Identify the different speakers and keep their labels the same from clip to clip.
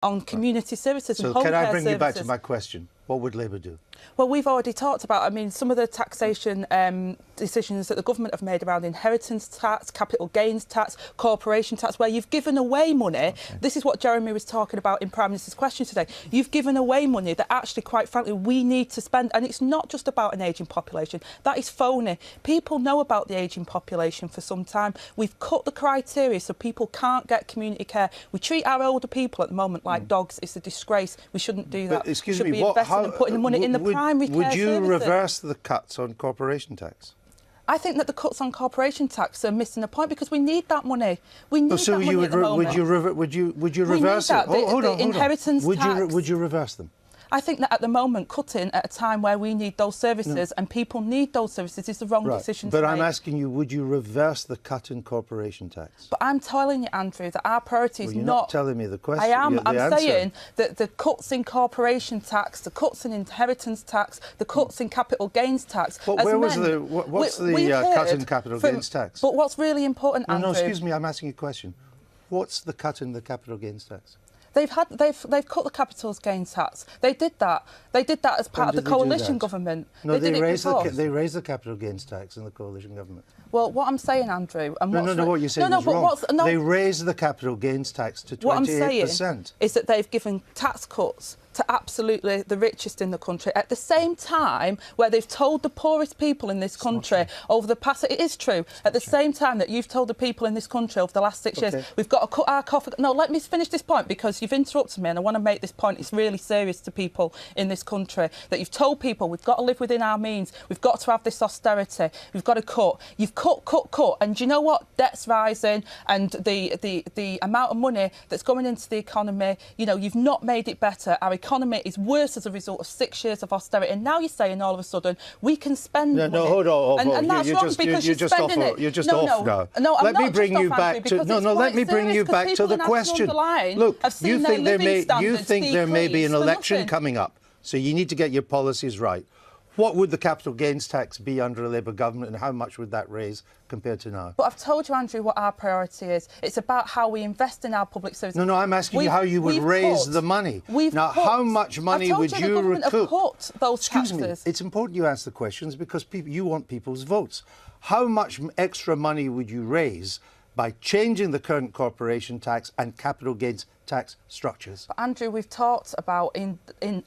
Speaker 1: on community services and
Speaker 2: So
Speaker 1: home care
Speaker 2: can I
Speaker 1: services.
Speaker 2: bring you back to my question? What would Labour do?
Speaker 1: Well, we've already talked about, I mean, some of the taxation decisions that the government have made around inheritance tax, capital gains tax, corporation tax, where you've given away money. Okay. This is what Jeremy was talking about in Prime Minister's question today. You've given away money that actually, quite frankly, we need to spend. And it's not just about an ageing population. That is phony. People know about the ageing population for some time. We've cut the criteria so people can't get community care. We treat our older people at the moment like dogs. It's a disgrace. We shouldn't do that.
Speaker 2: But, excuse
Speaker 1: we should
Speaker 2: me,
Speaker 1: be investing and putting the money in the primary care
Speaker 2: Would you
Speaker 1: services.
Speaker 2: reverse the cuts on corporation tax?
Speaker 1: I think that the cuts on corporation tax are missing the point because we need that money. We need that money at the moment.
Speaker 2: Would you reverse it?
Speaker 1: Hold on. Inheritance tax.
Speaker 2: Would you reverse them?
Speaker 1: I think that at the moment, cutting at a time where we need those services and people need those services is the wrong decision to make.
Speaker 2: But I'm asking you, would you reverse the cut in corporation tax?
Speaker 1: But I'm telling you, Andrew, that our priority is
Speaker 2: you're
Speaker 1: not
Speaker 2: telling me the question.
Speaker 1: I am. I'm saying that the cuts in corporation tax, the cuts in inheritance tax, the cuts in capital gains tax.
Speaker 2: But what's the cut in capital gains tax?
Speaker 1: But what's really important, Andrew...
Speaker 2: No, excuse me, I'm asking you a question. What's the cut in the capital gains tax?
Speaker 1: They've cut the capital gains tax. They did that. They did that as part of the coalition government.
Speaker 2: No, they raised the capital gains tax in the coalition government.
Speaker 1: Well, what I'm saying, Andrew, and
Speaker 2: what you're saying is wrong. They raised the capital gains tax to 28%.
Speaker 1: What I'm saying is that they've given tax cuts to absolutely the richest in the country at the same time where they've told the poorest people in this country over the past... It is true. At the same time that you've told the people in this country over the last 6 years, we've got to cut our coffee... No, let me finish this point because you've interrupted me and I want to make this point. It's really serious to people in this country that you've told people we've got to live within our means. We've got to have this austerity. We've got to cut. You've cut. And do you know what? Debt's rising and the amount of money that's going into the economy, you know, you've not made it better. Our economy is worse as a result of 6 years of austerity. And now you're saying all of a sudden we can spend money.
Speaker 2: No, hold on.
Speaker 1: And that's wrong because you're spending it.
Speaker 2: You're just off now.
Speaker 1: No,
Speaker 2: let me bring you back to let me bring you back to the question. Look, you think there may be an election coming up, so you need to get your policies right. What would the capital gains tax be under a Labour government and how much would that raise compared to now?
Speaker 1: But I've told you, Andrew, what our priority is. It's about how we invest in our public services.
Speaker 2: No, I'm asking you how you would raise the money. How much money would you recoup?
Speaker 1: Cut those taxes.
Speaker 2: Excuse me, it's important you ask the questions because you want people's votes. How much extra money would you raise by changing the current corporation tax and capital gains tax structures?
Speaker 1: But Andrew, we've talked about in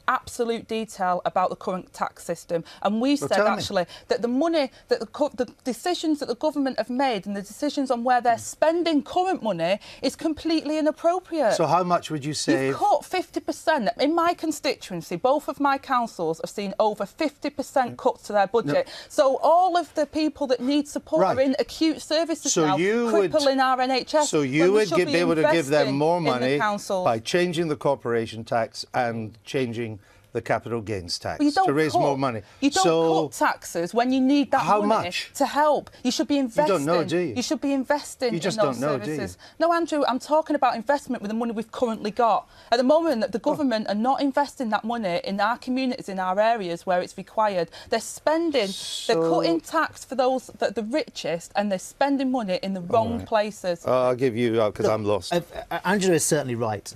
Speaker 1: absolute detail about the current tax system, and we said actually that the money that the decisions that the government have made and the decisions on where they're spending current money is completely inappropriate.
Speaker 2: So how much would you save?
Speaker 1: You've cut 50%. In my constituency, both of my councils have seen over 50% cuts to their budget. So all of the people that need support are in acute services now, crippling our NHS.
Speaker 2: So you would be able to give them more money by changing the corporation tax and changing the capital gains tax to raise more money.
Speaker 1: You don't cut taxes when you need that money to help. You should be investing.
Speaker 2: You don't know, do you?
Speaker 1: You should be investing
Speaker 2: in those
Speaker 1: services.
Speaker 2: Do you?
Speaker 1: No, Andrew, I'm talking about investment with the money we've currently got. At the moment, the government are not investing that money in our communities, in our areas where it's required. They're spending, they're cutting tax for those the richest, and they're spending money in the wrong places.
Speaker 2: I'll give you, because I'm lost.
Speaker 3: Andrew is certainly right.